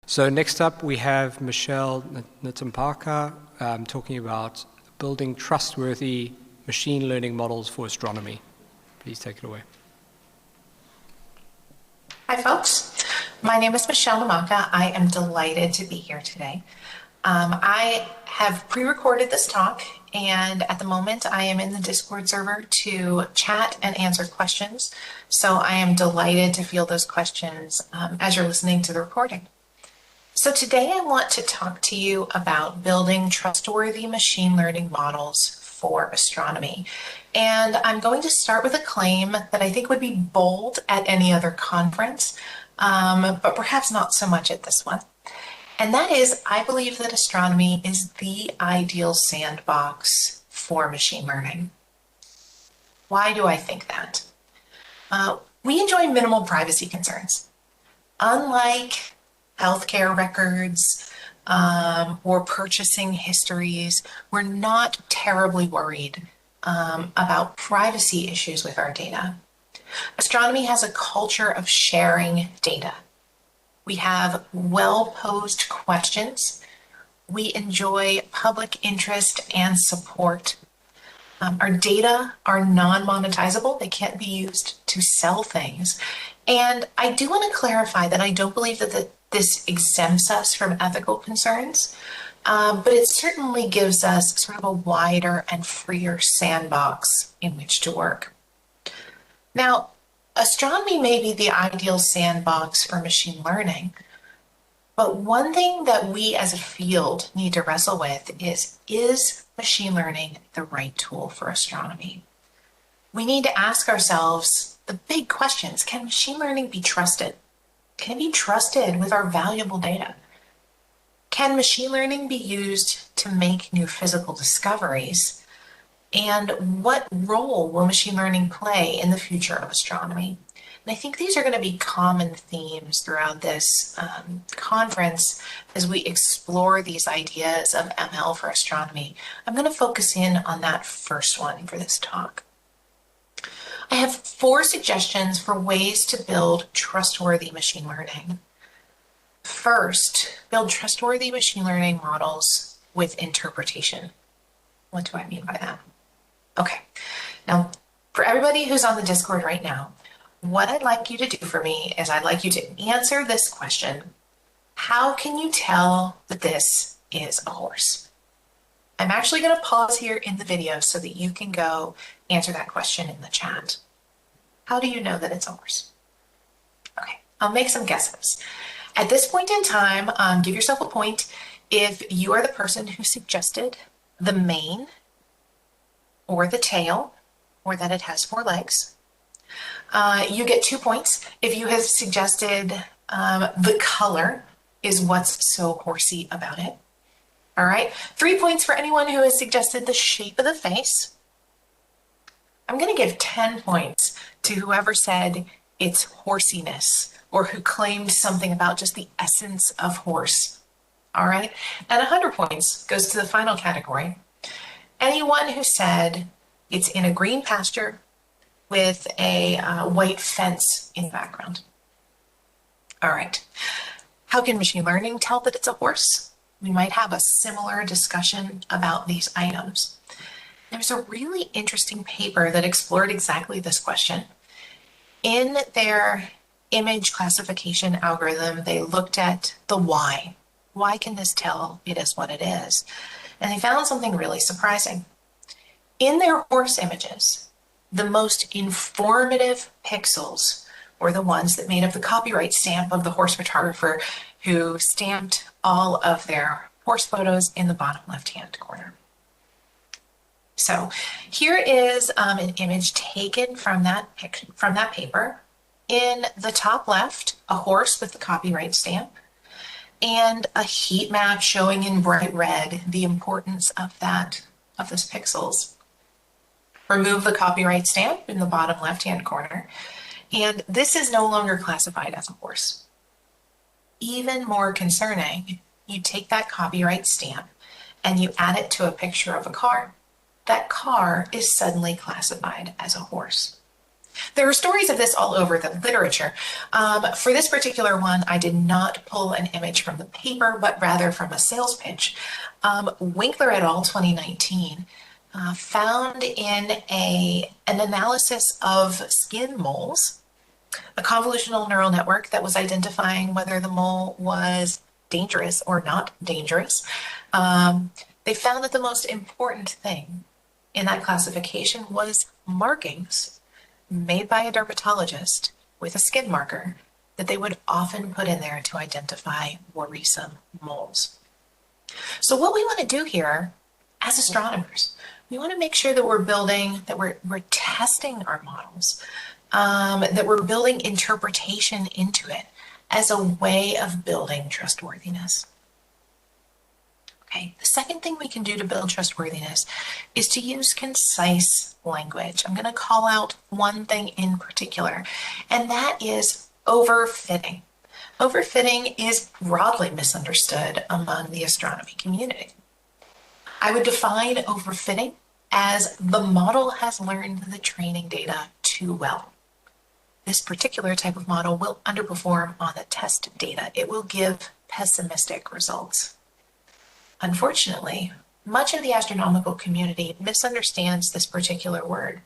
So next up we have Michelle Ntampaka talking about building trustworthy machine learning models for astronomy. Please take it away. Hi folks, my name is Michelle Ntampaka. I am delighted to be here today. I have pre-recorded this talk, and at the moment I am in the Discord server to chat and answer questions. So I am delighted to field those questions as you're listening to the recording. So today I want to talk to you about building trustworthy machine learning models for astronomy. And I'm going to start with a claim that I think would be bold at any other conference, but perhaps not so much at this one. And that is, I believe that astronomy is the ideal sandbox for machine learning. Why do I think that? We enjoy minimal privacy concerns. Unlike healthcare records or purchasing histories, we're not terribly worried about privacy issues with our data. Astronomy has a culture of sharing data. We have well-posed questions. We enjoy public interest and support. Our data are non-monetizable. They can't be used to sell things. And I do want to clarify that I don't believe that this exempts us from ethical concerns, but it certainly gives us sort of a wider and freer sandbox in which to work. Now, astronomy may be the ideal sandbox for machine learning, but one thing that we as a field need to wrestle with is machine learning the right tool for astronomy? We need to ask ourselves the big questions. Can machine learning be trusted? Can it be trusted with our valuable data? Can machine learning be used to make new physical discoveries? And what role will machine learning play in the future of astronomy? And I think these are going to be common themes throughout this conference as we explore these ideas of ML for astronomy. I'm going to focus in on that first one for this talk. I have 4 suggestions for ways to build trustworthy machine learning. First, build trustworthy machine learning models with interpretation. What do I mean by that? Okay, now for everybody who's on the Discord right now, what I'd like you to do for me is I'd like you to answer this question. How can you tell that this is a horse? I'm actually going to pause here in the video so that you can go answer that question in the chat. How do you know that it's a horse? Okay, I'll make some guesses. At this point in time, give yourself a point if you are the person who suggested the mane or the tail, or that it has 4 legs. You get 2 points if you have suggested the color is what's so horsey about it. All right, 3 points for anyone who has suggested the shape of the face. I'm going to give 10 points to whoever said it's horsiness or who claimed something about just the essence of horse. All right, and 100 points goes to the final category. Anyone who said it's in a green pasture with a white fence in the background. All right, how can machine learning tell that it's a horse? We might have a similar discussion about these items. There's a really interesting paper that explored exactly this question. In their image classification algorithm, they looked at the why. Why can this tell it is what it is? And they found something really surprising. In their horse images, the most informative pixels were the ones that made up the copyright stamp of the horse photographer who stamped all of their horse photos in the bottom left-hand corner. So here is an image taken from that paper. In the top left, a horse with the copyright stamp and a heat map showing in bright red the importance of those pixels. Remove the copyright stamp in the bottom left-hand corner, and this is no longer classified as a horse. Even more concerning, you take that copyright stamp and you add it to a picture of a car. That car is suddenly classified as a horse. There are stories of this all over the literature. For this particular one, I did not pull an image from the paper, but rather from a sales pitch. Winkler et al. 2019 found in an analysis of skin moles, a convolutional neural network that was identifying whether the mole was dangerous or not dangerous. They found that the most important thing in that classification was markings made by a dermatologist with a skin marker that they would often put in there to identify worrisome moles. So what we want to do here as astronomers, we want to make sure that we're building, that we're testing our models, that we're building interpretation into it as a way of building trustworthiness. Okay, the second thing we can do to build trustworthiness is to use concise language. I'm going to call out one thing in particular, and that is overfitting. Overfitting is broadly misunderstood among the astronomy community. I would define overfitting as the model has learned the training data too well. This particular type of model will underperform on the test data. It will give pessimistic results. Unfortunately, much of the astronomical community misunderstands this particular word.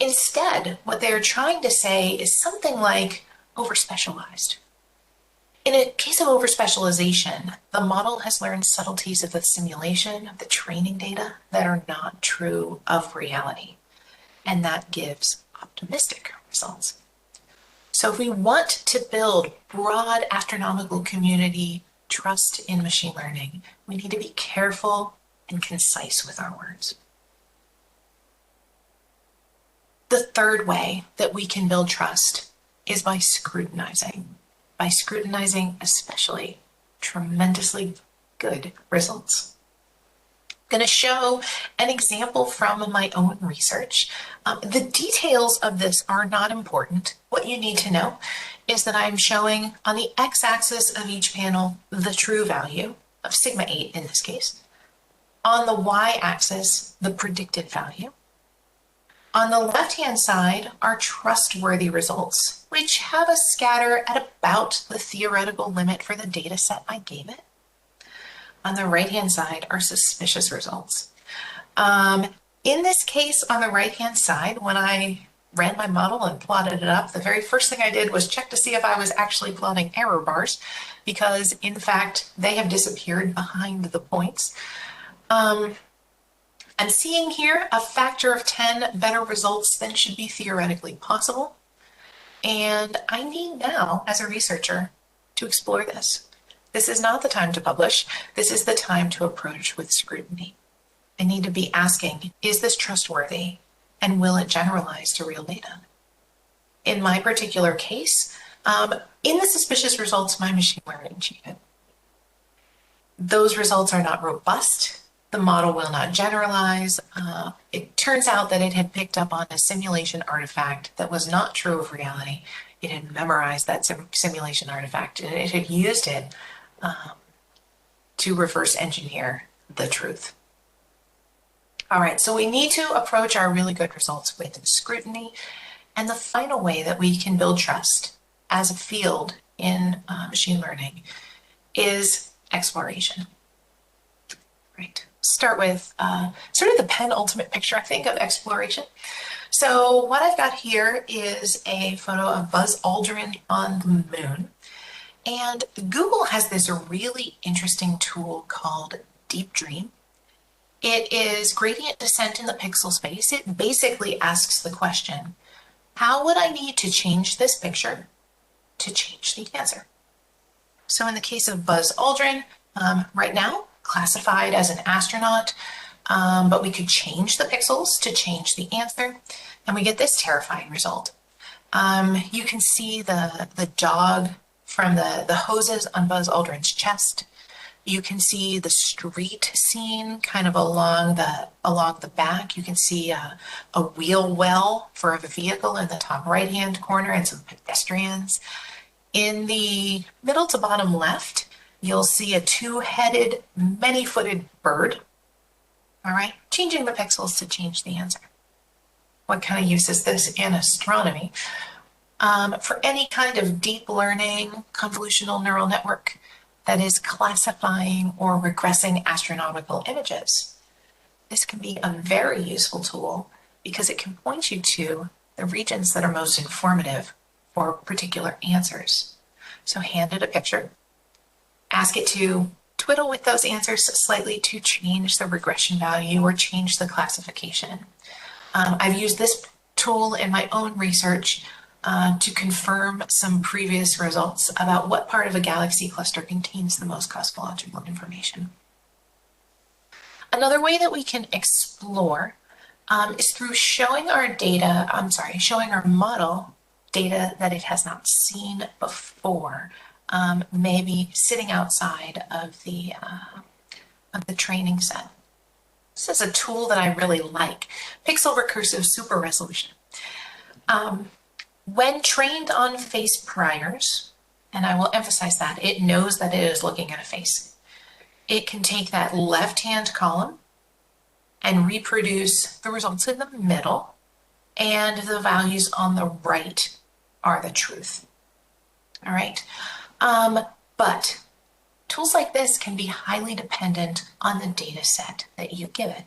Instead, what they're trying to say is something like overspecialized. In a case of overspecialization, the model has learned subtleties of the simulation, of the training data that are not true of reality, and that gives optimistic results. So if we want to build broad astronomical community trust in machine learning, we need to be careful and concise with our words. The third way that we can build trust is by scrutinizing especially tremendously good results. I'm going to show an example from my own research. The details of this are not important. What you need to know is that I'm showing on the x-axis of each panel the true value of sigma 8 in this case. On the y-axis, the predicted value. On the left-hand side are trustworthy results, which have a scatter at about the theoretical limit for the data set I gave it. On the right-hand side are suspicious results. In this case, on the right-hand side, when I ran my model and plotted it up, the very first thing I did was check to see if I was actually plotting error bars, because in fact, they have disappeared behind the points. I'm seeing here a factor of 10 better results than should be theoretically possible. And I need now, as a researcher, to explore this. This is not the time to publish. This is the time to approach with scrutiny. I need to be asking, is this trustworthy? And will it generalize to real data? In my particular case, in the suspicious results, my machine learning cheated. Those results are not robust. The model will not generalize. It turns out that it had picked up on a simulation artifact that was not true of reality. It had memorized that simulation artifact, and it had used it to reverse engineer the truth. All right, so we need to approach our really good results with scrutiny. And the final way that we can build trust as a field in machine learning is exploration. Right. Start with sort of the penultimate picture, I think, of exploration. So what I've got here is a photo of Buzz Aldrin on the moon. And Google has this really interesting tool called Deep Dream. It is gradient descent in the pixel space. It basically asks the question, how would I need to change this picture to change the answer? So in the case of Buzz Aldrin, right now, classified as an astronaut, but we could change the pixels to change the answer, and we get this terrifying result. You can see the jog from the hoses on Buzz Aldrin's chest. You can see the street scene kind of along the back. You can see a wheel well for a vehicle in the top right-hand corner and some pedestrians. In the middle to bottom left, you'll see a two-headed, many-footed bird. All right, changing the pixels to change the answer. what kind of use is this in astronomy? For any kind of deep learning convolutional neural network that is classifying or regressing astronomical images. This can be a very useful tool because it can point you to the regions that are most informative for particular answers. So hand it a picture, ask it to twiddle with those answers slightly to change the regression value or change the classification. I've used this tool in my own research to confirm some previous results about what part of a galaxy cluster contains the most cosmological information. Another way that we can explore is through showing our showing our model data that it has not seen before, maybe sitting outside of the training set. This is a tool that I really like, pixel recursive super resolution. When trained on face priors, and I will emphasize that, it knows that it is looking at a face. It can take that left-hand column and reproduce the results in the middle, and the values on the right are the truth. All right. But tools like this can be highly dependent on the data set that you give it.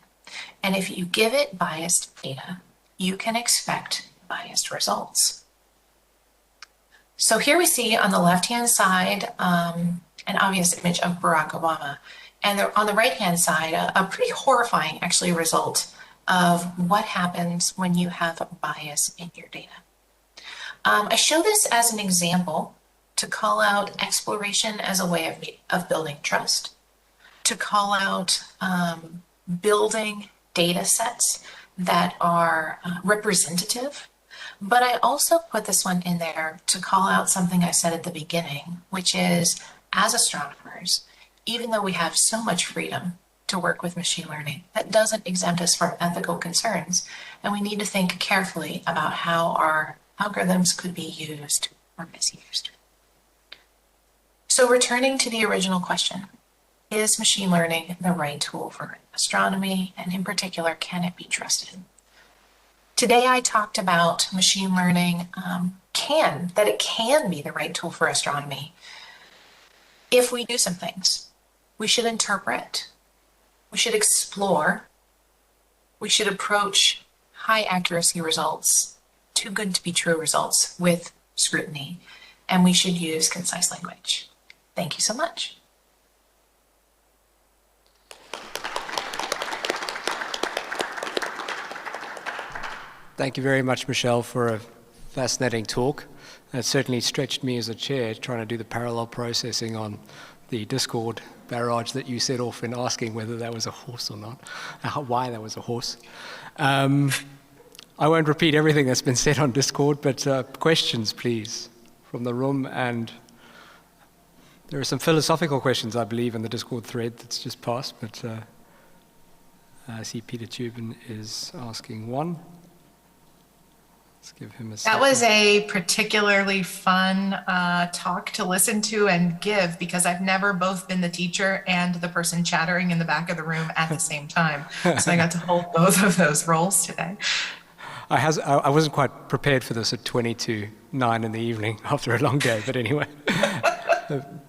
And if you give it biased data, you can expect biased results. So here we see on the left-hand side an obvious image of Barack Obama, and on the right-hand side a pretty horrifying actually result of what happens when you have bias in your data. I show this as an example to call out exploration as a way of building trust, to call out building data sets that are representative. But I also put this one in there to call out something I said at the beginning, which is, as astronomers, even though we have so much freedom to work with machine learning, that doesn't exempt us from ethical concerns. And we need to think carefully about how our algorithms could be used or misused. So returning to the original question, is machine learning the right tool for astronomy? And in particular, can it be trusted? Today, I talked about machine learning that it can be the right tool for astronomy if we do some things. We should interpret, we should explore, we should approach high accuracy results, too good to be true results with scrutiny, and we should use concise language. Thank you so much. Thank you very much, Michelle, for a fascinating talk. It certainly stretched me as a chair trying to do the parallel processing on the Discord barrage that you set off in asking whether that was a horse or not, why that was a horse. I won't repeat everything that's been said on Discord, but questions, please, from the room. And there are some philosophical questions, I believe, in the Discord thread that's just passed, but I see Peter Tubin is asking one. Let's give him a second. That was a particularly fun talk to listen to and give, because I've never both been the teacher and the person chattering in the back of the room at the same time. So I got to hold both of those roles today. I wasn't quite prepared for this at 20 to 9 in the evening after a long day, but anyway.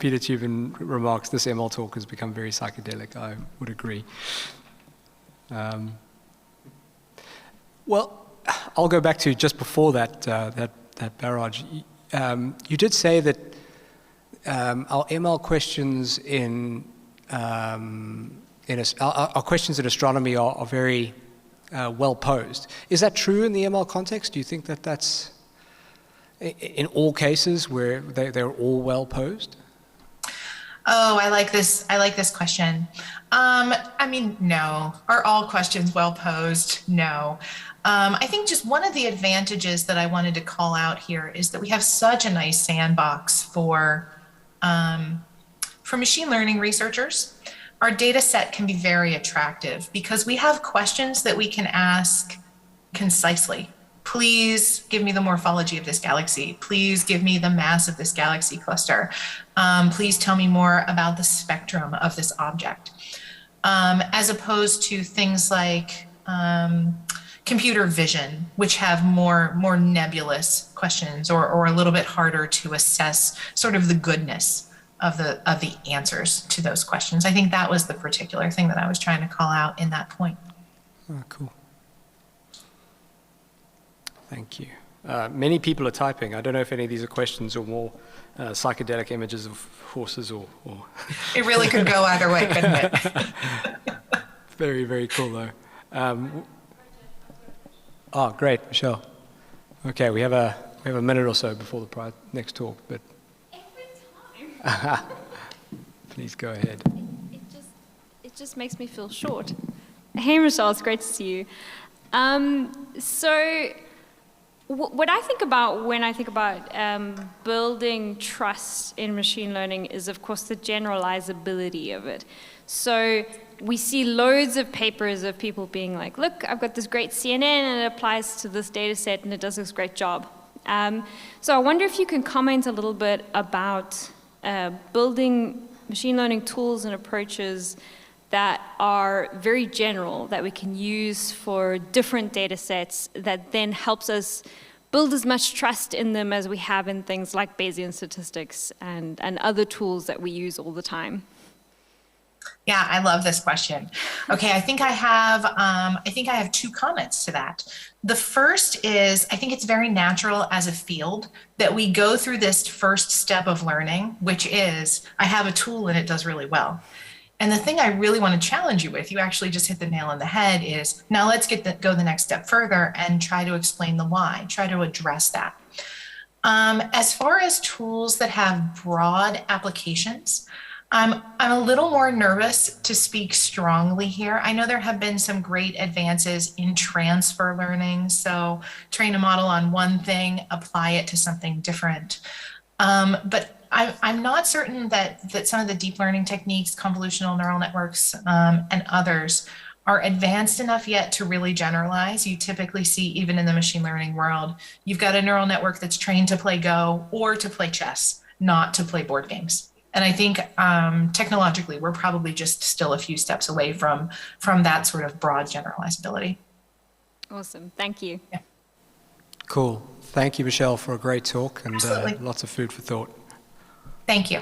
Peter Tubin remarks, this ML talk has become very psychedelic. I would agree. Well, I'll go back to just before that barrage. You did say that our ML questions our questions in astronomy are very well posed. Is that true in the ML context? Do you think that that's in all cases where they're all well posed? Oh, I like this question. I mean, no. Are all questions well posed? No. I think just one of the advantages that I wanted to call out here is that we have such a nice sandbox for machine learning researchers. Our data set can be very attractive because we have questions that we can ask concisely. Please give me the morphology of this galaxy. Please give me the mass of this galaxy cluster. Please tell me more about the spectrum of this object. As opposed to things like computer vision, which have more nebulous questions or a little bit harder to assess sort of the goodness of the answers to those questions. I think that was the particular thing that I was trying to call out in that point. Oh, cool. Thank you. Many people are typing. I don't know if any of these are questions or more psychedelic images of horses or... It really could go either way, couldn't it? Very, very cool, though. Oh, great, Michelle. Okay, we have a minute or so before the next talk, but Every time. please go ahead. It just makes me feel short. Hey, Michelle, it's great to see you. So what I think about when I think about building trust in machine learning is, of course, the generalizability of it. So we see loads of papers of people being like, look, I've got this great CNN and it applies to this data set and it does this great job. So I wonder if you can comment a little bit about building machine learning tools and approaches that are very general, that we can use for different data sets, that then helps us build as much trust in them as we have in things like Bayesian statistics and other tools that we use all the time. Yeah, I love this question. Okay, I think I have two comments to that. The first is, I think it's very natural as a field that we go through this first step of learning, which is, I have a tool and it does really well. And the thing I really want to challenge you with, you actually just hit the nail on the head, is now let's go the next step further and try to explain the why, try to address that. As far as tools that have broad applications, I'm a little more nervous to speak strongly here. I know there have been some great advances in transfer learning. So train a model on one thing, apply it to something different. But I'm not certain that some of the deep learning techniques, convolutional neural networks, and others are advanced enough yet to really generalize. You typically see, even in the machine learning world, you've got a neural network that's trained to play Go or to play chess, not to play board games. And I think technologically, we're probably just still a few steps away from that sort of broad generalizability. Awesome, thank you. Yeah. Cool. Thank you, Michelle, for a great talk and Absolutely. lots of food for thought. Thank you.